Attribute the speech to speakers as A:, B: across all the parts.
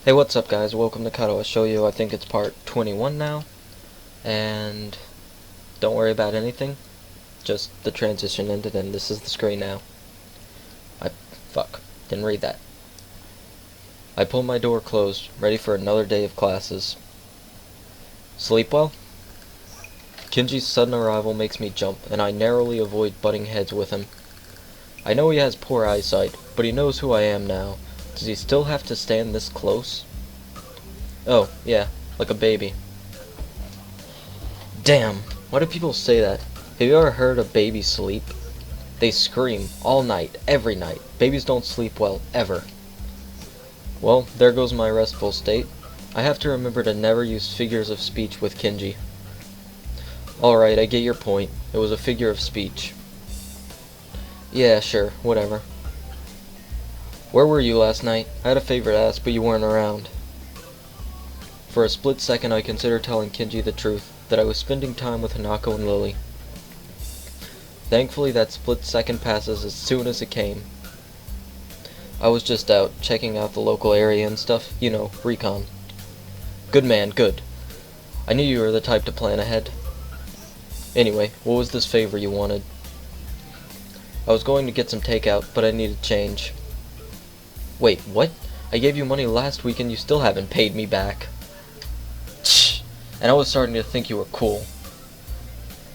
A: Hey, what's up guys? Welcome to Katawa Shoujo. I think it's part 21 now. And don't worry about anything. Just the transition ended and this is the screen now. Didn't read that. I pulled my door closed, ready for another day of classes. Sleep well? Kinji's sudden arrival makes me jump, and I narrowly avoid butting heads with him. I know he has poor eyesight, but he knows who I am now. Does he still have to stand this close? Oh, yeah, like a baby. Damn, why do people say that? Have you ever heard a baby sleep? They scream all night, every night. Babies don't sleep well, ever. Well, there goes my restful state. I have to remember to never use figures of speech with Kinji. Alright, I get your point. It was a figure of speech. Yeah, sure, whatever. Where were you last night? I had a favor to ask, but you weren't around. For a split second I considered telling Kinji the truth, that I was spending time with Hanako and Lily. Thankfully that split second passes as soon as it came. I was just out, checking out the local area and stuff, you know, recon. Good man, good. I knew you were the type to plan ahead. Anyway, what was this favor you wanted? I was going to get some takeout, but I needed change. Wait, what? I gave you money last week and you still haven't paid me back. Tch! And I was starting to think you were cool.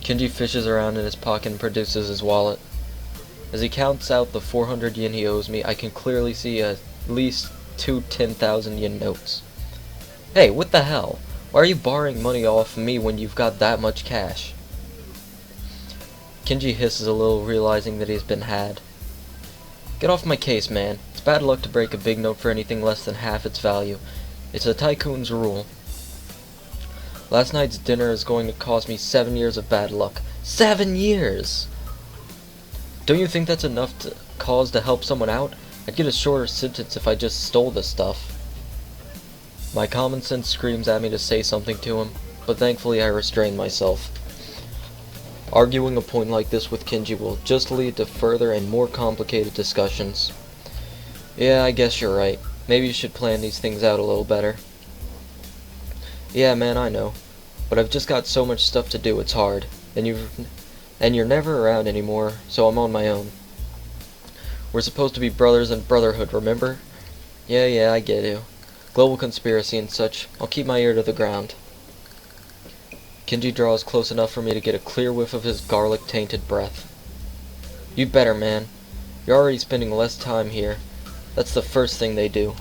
A: Kinji fishes around in his pocket and produces his wallet. As he counts out the 400 yen he owes me, I can clearly see at least two 10,000 yen notes. Hey, what the hell? Why are you borrowing money off me when you've got that much cash? Kinji hisses a little, realizing that he's been had. Get off my case, man. It's bad luck to break a big note for anything less than half its value. It's a tycoon's rule. Last night's dinner is going to cost me 7 years of bad luck. 7 years! Don't you think that's enough cause to help someone out? I'd get a shorter sentence if I just stole this stuff. My common sense screams at me to say something to him, but thankfully I restrain myself. Arguing a point like this with Kinji will just lead to further and more complicated discussions. Yeah, I guess you're right. Maybe you should plan these things out a little better. Yeah, man, I know. But I've just got so much stuff to do, it's hard. And you're never around anymore, so I'm on my own. We're supposed to be brothers in brotherhood, remember? Yeah, I get you. Global conspiracy and such. I'll keep my ear to the ground. Kinji draws close enough for me to get a clear whiff of his garlic-tainted breath. You'd better, man. You're already spending less time here. That's the first thing they do.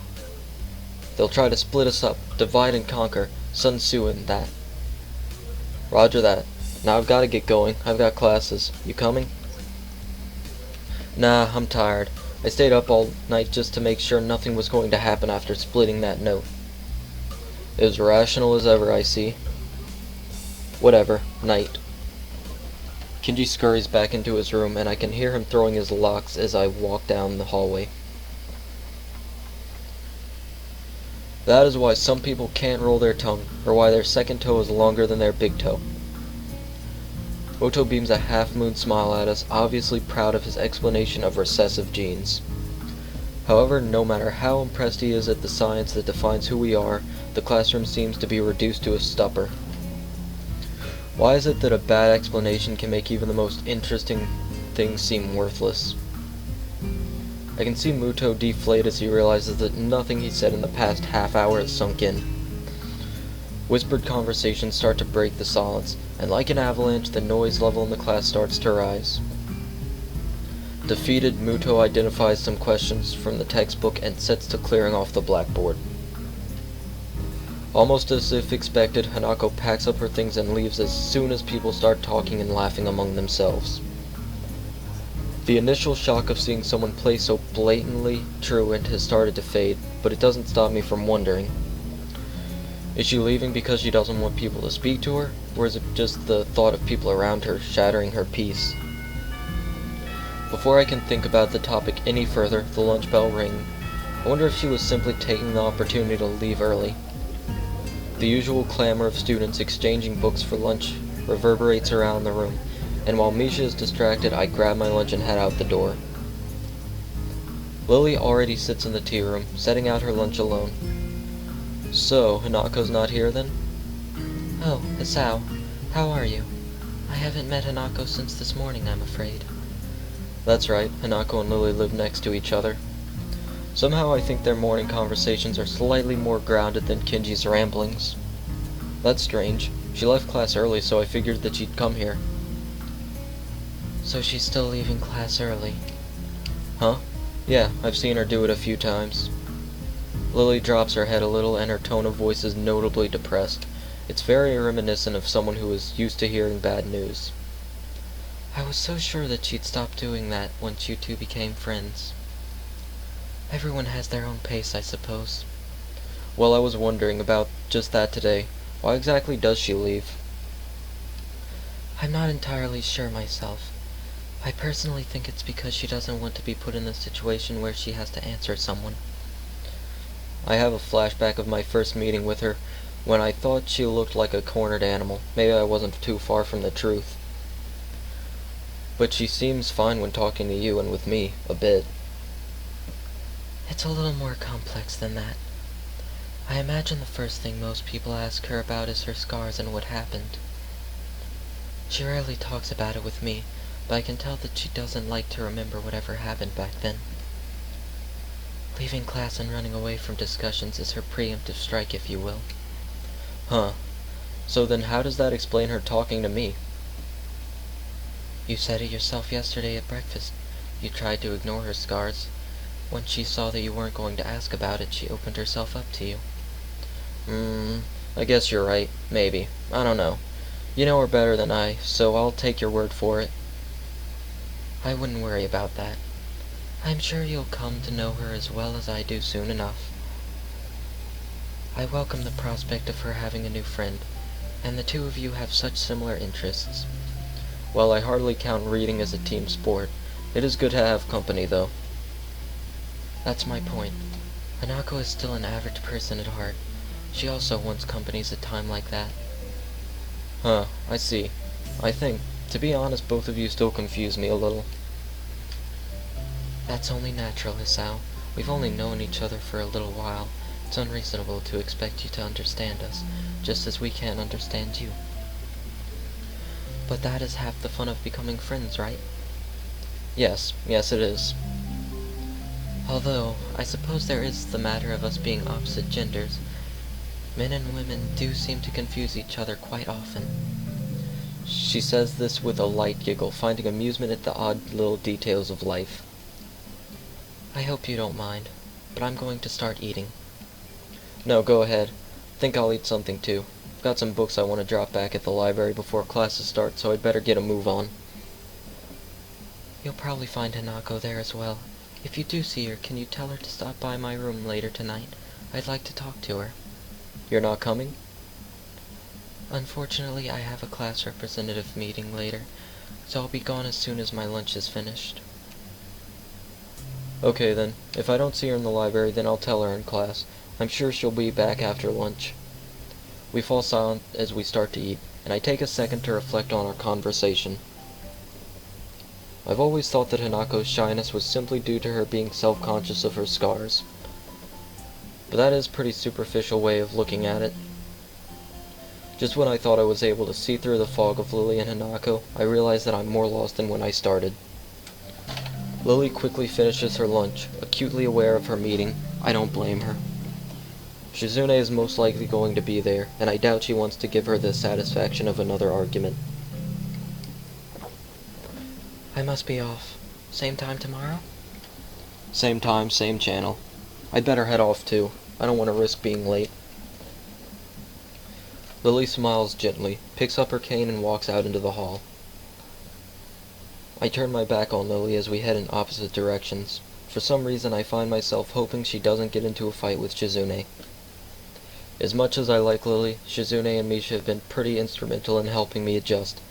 A: They'll try to split us up, divide and conquer, Sun Tzu and that. Roger that. Now I've got to get going. I've got classes. You coming? Nah, I'm tired. I stayed up all night just to make sure nothing was going to happen after splitting that note. As rational as ever, I see. Whatever. Night. Kinji scurries back into his room, and I can hear him throwing his locks as I walk down the hallway. That is why some people can't roll their tongue, or why their second toe is longer than their big toe. Oto beams a half-moon smile at us, obviously proud of his explanation of recessive genes. However, no matter how impressed he is at the science that defines who we are, the classroom seems to be reduced to a stupor. Why is it that a bad explanation can make even the most interesting things seem worthless? I can see Muto deflate as he realizes that nothing he said in the past half hour has sunk in. Whispered conversations start to break the silence, and like an avalanche, the noise level in the class starts to rise. Defeated, Muto identifies some questions from the textbook and sets to clearing off the blackboard. Almost as if expected, Hanako packs up her things and leaves as soon as people start talking and laughing among themselves. The initial shock of seeing someone play so blatantly truant has started to fade, but it doesn't stop me from wondering. Is she leaving because she doesn't want people to speak to her, or is it just the thought of people around her shattering her peace? Before I can think about the topic any further, the lunch bell rings. I wonder if she was simply taking the opportunity to leave early. The usual clamor of students exchanging books for lunch reverberates around the room, and while Misha is distracted, I grab my lunch and head out the door. Lily already sits in the tea room, setting out her lunch alone. So, Hanako's not here then?
B: Oh, Hisao. How are you? I haven't met Hanako since this morning, I'm afraid.
A: That's right, Hanako and Lily live next to each other. Somehow I think their morning conversations are slightly more grounded than Kinji's ramblings. That's strange. She left class early, so I figured that she'd come here.
B: So she's still leaving class early?
A: Huh? Yeah, I've seen her do it a few times. Lily drops her head a little and her tone of voice is notably depressed. It's very reminiscent of someone who is used to hearing bad news.
B: I was so sure that she'd stop doing that once you two became friends. Everyone has their own pace, I suppose.
A: Well, I was wondering about just that today. Why exactly does she leave?
B: I'm not entirely sure myself. I personally think it's because she doesn't want to be put in a situation where she has to answer someone.
A: I have a flashback of my first meeting with her, when I thought she looked like a cornered animal. Maybe I wasn't too far from the truth. But she seems fine when talking to you and with me, a bit.
B: It's a little more complex than that. I imagine the first thing most people ask her about is her scars and what happened. She rarely talks about it with me, but I can tell that she doesn't like to remember whatever happened back then. Leaving class and running away from discussions is her preemptive strike, if you will.
A: Huh. So then how does that explain her talking to me?
B: You said it yourself yesterday at breakfast. You tried to ignore her scars. When she saw that you weren't going to ask about it, she opened herself up to you.
A: I guess you're right. Maybe. I don't know. You know her better than I, so I'll take your word for it.
B: I wouldn't worry about that. I'm sure you'll come to know her as well as I do soon enough. I welcome the prospect of her having a new friend, and the two of you have such similar interests.
A: Well, I hardly count reading as a team sport. It is good to have company, though.
B: That's my point. Hanako is still an average person at heart. She also wants companies at a time like that.
A: Huh, I see. I think, to be honest, both of you still confuse me a little.
B: That's only natural, Hisao. We've only known each other for a little while. It's unreasonable to expect you to understand us, just as we can't understand you. But that is half the fun of becoming friends, right?
A: Yes it is.
B: Although, I suppose there is the matter of us being opposite genders. Men and women do seem to confuse each other quite often.
A: She says this with a light giggle, finding amusement at the odd little details of life.
B: I hope you don't mind, but I'm going to start eating.
A: No, go ahead. Think I'll eat something too. I've got some books I want to drop back at the library before classes start, so I'd better get a move on.
B: You'll probably find Hanako there as well. If you do see her, can you tell her to stop by my room later tonight? I'd like to talk to her.
A: You're not coming?
B: Unfortunately, I have a class representative meeting later, so I'll be gone as soon as my lunch is finished.
A: Okay then. If I don't see her in the library, then I'll tell her in class. I'm sure she'll be back after lunch. We fall silent as we start to eat, and I take a second to reflect on our conversation. I've always thought that Hanako's shyness was simply due to her being self-conscious of her scars. But that is a pretty superficial way of looking at it. Just when I thought I was able to see through the fog of Lily and Hanako, I realized that I'm more lost than when I started. Lily quickly finishes her lunch, acutely aware of her meeting. I don't blame her. Shizune is most likely going to be there, and I doubt she wants to give her the satisfaction of another argument.
B: I must be off. Same time tomorrow?
A: Same time, same channel. I'd better head off too. I don't want to risk being late. Lily smiles gently, picks up her cane and walks out into the hall. I turn my back on Lily as we head in opposite directions. For some reason I find myself hoping she doesn't get into a fight with Shizune. As much as I like Lily, Shizune and Misha have been pretty instrumental in helping me adjust,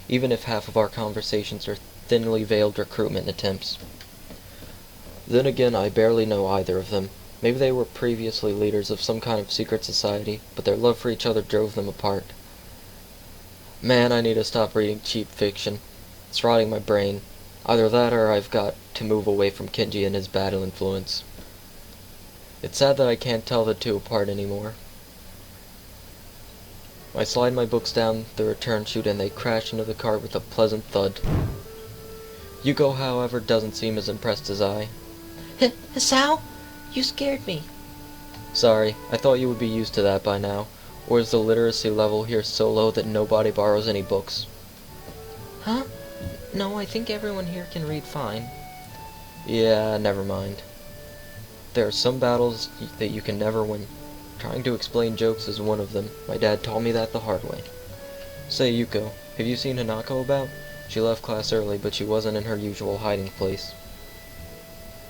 A: even if half of our conversations are thinly veiled recruitment attempts. Then again, I barely know either of them. Maybe they were previously leaders of some kind of secret society, but their love for each other drove them apart. Man, I need to stop reading cheap fiction. It's rotting my brain. Either that or I've got to move away from Kinji and his bad influence. It's sad that I can't tell the two apart anymore. I slide my books down the return chute and they crash into the cart with a pleasant thud. Yuko, however, doesn't seem as impressed as I.
B: Hisao? You scared me.
A: Sorry, I thought you would be used to that by now. Or is the literacy level here so low that nobody borrows any books?
B: Huh? No, I think everyone here can read fine.
A: Yeah, never mind. There are some battles that you can never win. Trying to explain jokes is one of them. My dad taught me that the hard way. Say, Yuko, have you seen Hanako about? She left class early, but she wasn't in her usual hiding place.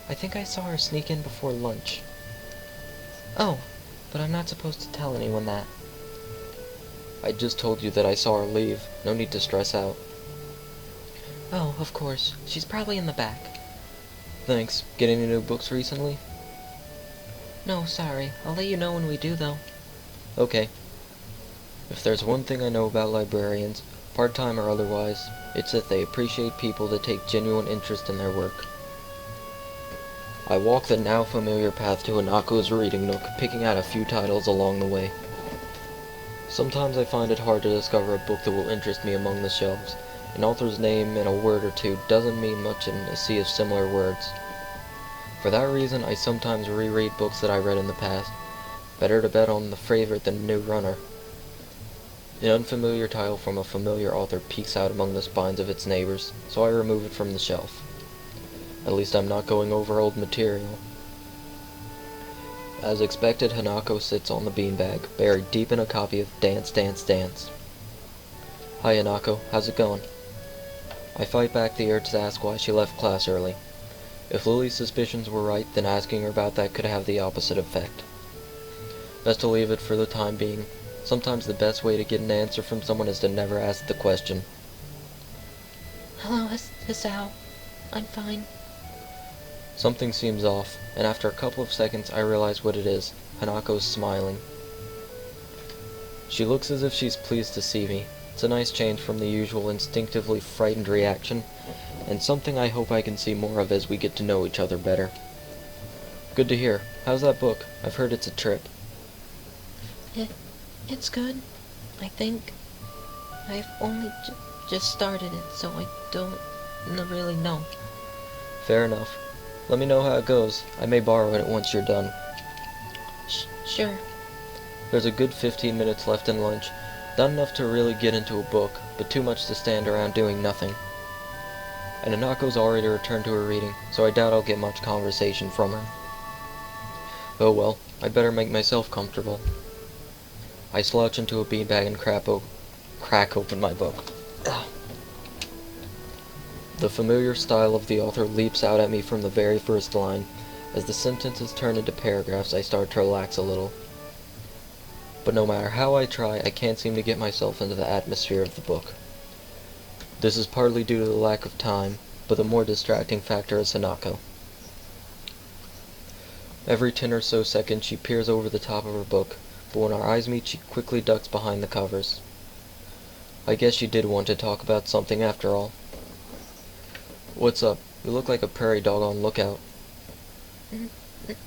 B: I think I saw her sneak in before lunch. Oh, but I'm not supposed to tell anyone that.
A: I just told you that I saw her leave. No need to stress out.
B: Oh, of course. She's probably in the back.
A: Thanks. Get any new books recently?
B: No, sorry. I'll let you know when we do, though.
A: Okay. If there's one thing I know about librarians, part-time or otherwise, it's that they appreciate people that take genuine interest in their work. I walk the now familiar path to Hanako's reading nook, picking out a few titles along the way. Sometimes I find it hard to discover a book that will interest me among the shelves. An author's name and a word or two doesn't mean much in a sea of similar words. For that reason, I sometimes reread books that I read in the past. Better to bet on the favorite than a new runner. An unfamiliar title from a familiar author peeks out among the spines of its neighbors, so I remove it from the shelf. At least I'm not going over old material. As expected, Hanako sits on the beanbag, buried deep in a copy of Dance, Dance, Dance. Hi Hanako, how's it going? I fight back the urge to ask why she left class early. If Lily's suspicions were right, then asking her about that could have the opposite effect. Best to leave it for the time being. Sometimes the best way to get an answer from someone is to never ask the question.
B: Hello, Hisao. I'm fine.
A: Something seems off, and after a couple of seconds I realize what it is. Hanako's smiling. She looks as if she's pleased to see me. It's a nice change from the usual instinctively frightened reaction, and something I hope I can see more of as we get to know each other better. Good to hear. How's that book? I've heard it's a trip.
B: It's good, I think. I've only just started it, so I don't really know.
A: Fair enough. Let me know how it goes. I may borrow it once you're done.
B: Sure.
A: There's a good 15 minutes left in lunch. Not enough to really get into a book, but too much to stand around doing nothing. And Hanako's already returned to her reading, so I doubt I'll get much conversation from her. Oh well, I'd better make myself comfortable. I slouch into a beanbag and crack open my book. Ugh. The familiar style of the author leaps out at me from the very first line. As the sentences turn into paragraphs, I start to relax a little. But no matter how I try, I can't seem to get myself into the atmosphere of the book. This is partly due to the lack of time, but the more distracting factor is Hanako. Every 10 or so seconds she peers over the top of her book, but when our eyes meet she quickly ducks behind the covers. I guess she did want to talk about something after all. What's up? You look like a prairie dog on lookout.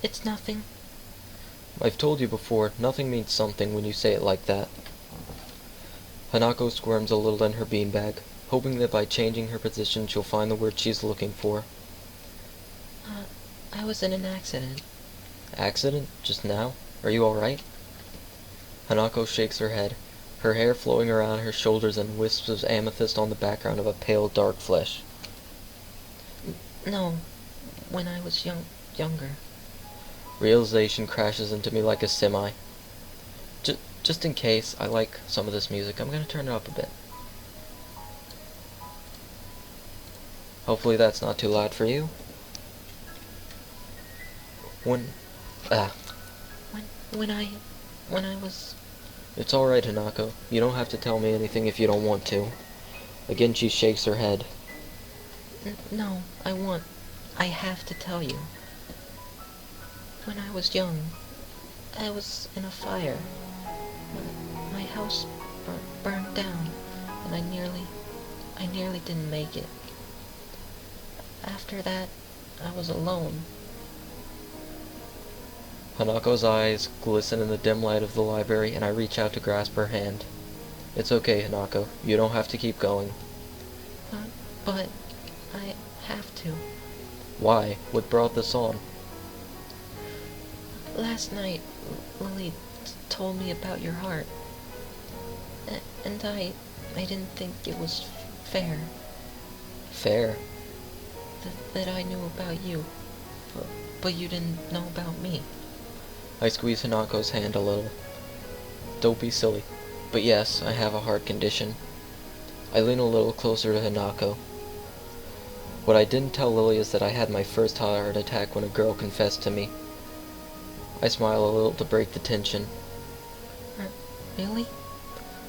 B: It's nothing.
A: I've told you before, nothing means something when you say it like that. Hanako squirms a little in her beanbag, hoping that by changing her position she'll find the word she's looking for.
B: I was in an accident.
A: Accident? Just now? Are you alright? Hanako shakes her head, her hair flowing around her shoulders in wisps of amethyst on the background of a pale dark flesh.
B: No, when I was younger.
A: Realization crashes into me like a semi. Just in case, I like some of this music. I'm gonna turn it up a bit. Hopefully that's not too loud for you. When I
B: was...
A: It's alright, Hanako. You don't have to tell me anything if you don't want to. Again she shakes her head.
B: No, I have to tell you. When I was young, I was in a fire. My house burned down, and I nearly didn't make it. After that, I was alone.
A: Hanako's eyes glisten in the dim light of the library, and I reach out to grasp her hand. It's okay, Hanako. You don't have to keep going.
B: But I have to.
A: Why? What brought this on?
B: Last night, Lily told me about your heart. And I didn't think it was fair.
A: Fair?
B: That I knew about you. But you didn't know about me.
A: I squeeze Hanako's hand a little. Don't be silly. But yes, I have a heart condition. I lean a little closer to Hanako. What I didn't tell Lily is that I had my first heart attack when a girl confessed to me. I smile a little to break the tension.
B: Really?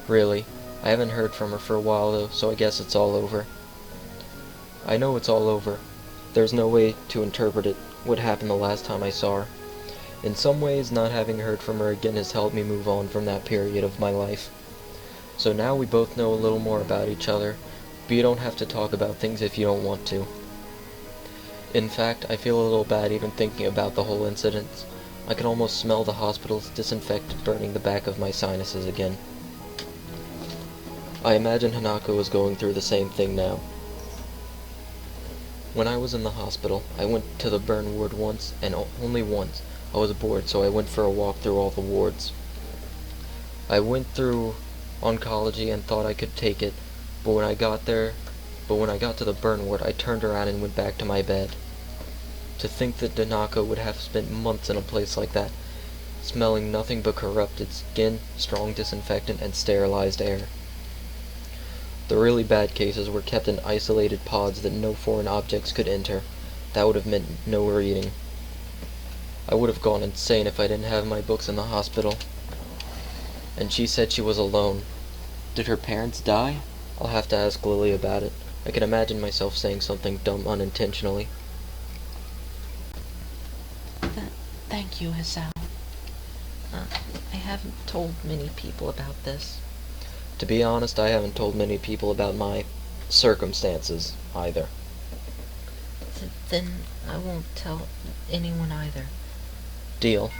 A: Really. I haven't heard from her for a while though, so I guess it's all over. I know it's all over. There's no way to interpret it, what happened the last time I saw her. In some ways, not having heard from her again has helped me move on from that period of my life. So now we both know a little more about each other, but you don't have to talk about things if you don't want to. In fact, I feel a little bad even thinking about the whole incident. I can almost smell the hospital's disinfectant burning the back of my sinuses again. I imagine Hanako is going through the same thing now. When I was in the hospital, I went to the burn ward once, and only once. I was bored, so I went for a walk through all the wards. I went through oncology and thought I could take it, but when I got to the burn ward, I turned around and went back to my bed. To think that Hanako would have spent months in a place like that, smelling nothing but corrupted skin, strong disinfectant, and sterilized air. The really bad cases were kept in isolated pods that no foreign objects could enter. That would have meant no reading. I would have gone insane if I didn't have my books in the hospital. And she said she was alone. Did her parents die? I'll have to ask Lily about it. I can imagine myself saying something dumb unintentionally.
B: Thank you, Hisao. I haven't told many people about this.
A: To be honest, I haven't told many people about my circumstances, either.
B: Then I won't tell anyone either.
A: Deal.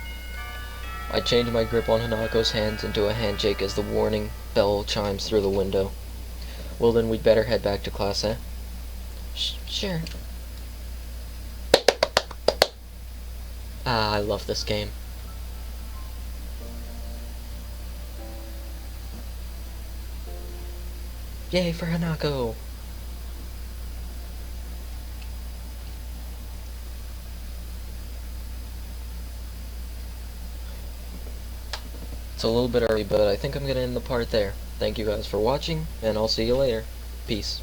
A: I change my grip on Hanako's hands into a handshake as the warning bell chimes through the window. Well then, we'd better head back to class, eh?
B: Sure.
A: Ah, I love this game. Yay for Hanako! It's a little bit early, but I think I'm gonna end the part there. Thank you guys for watching, and I'll see you later. Peace.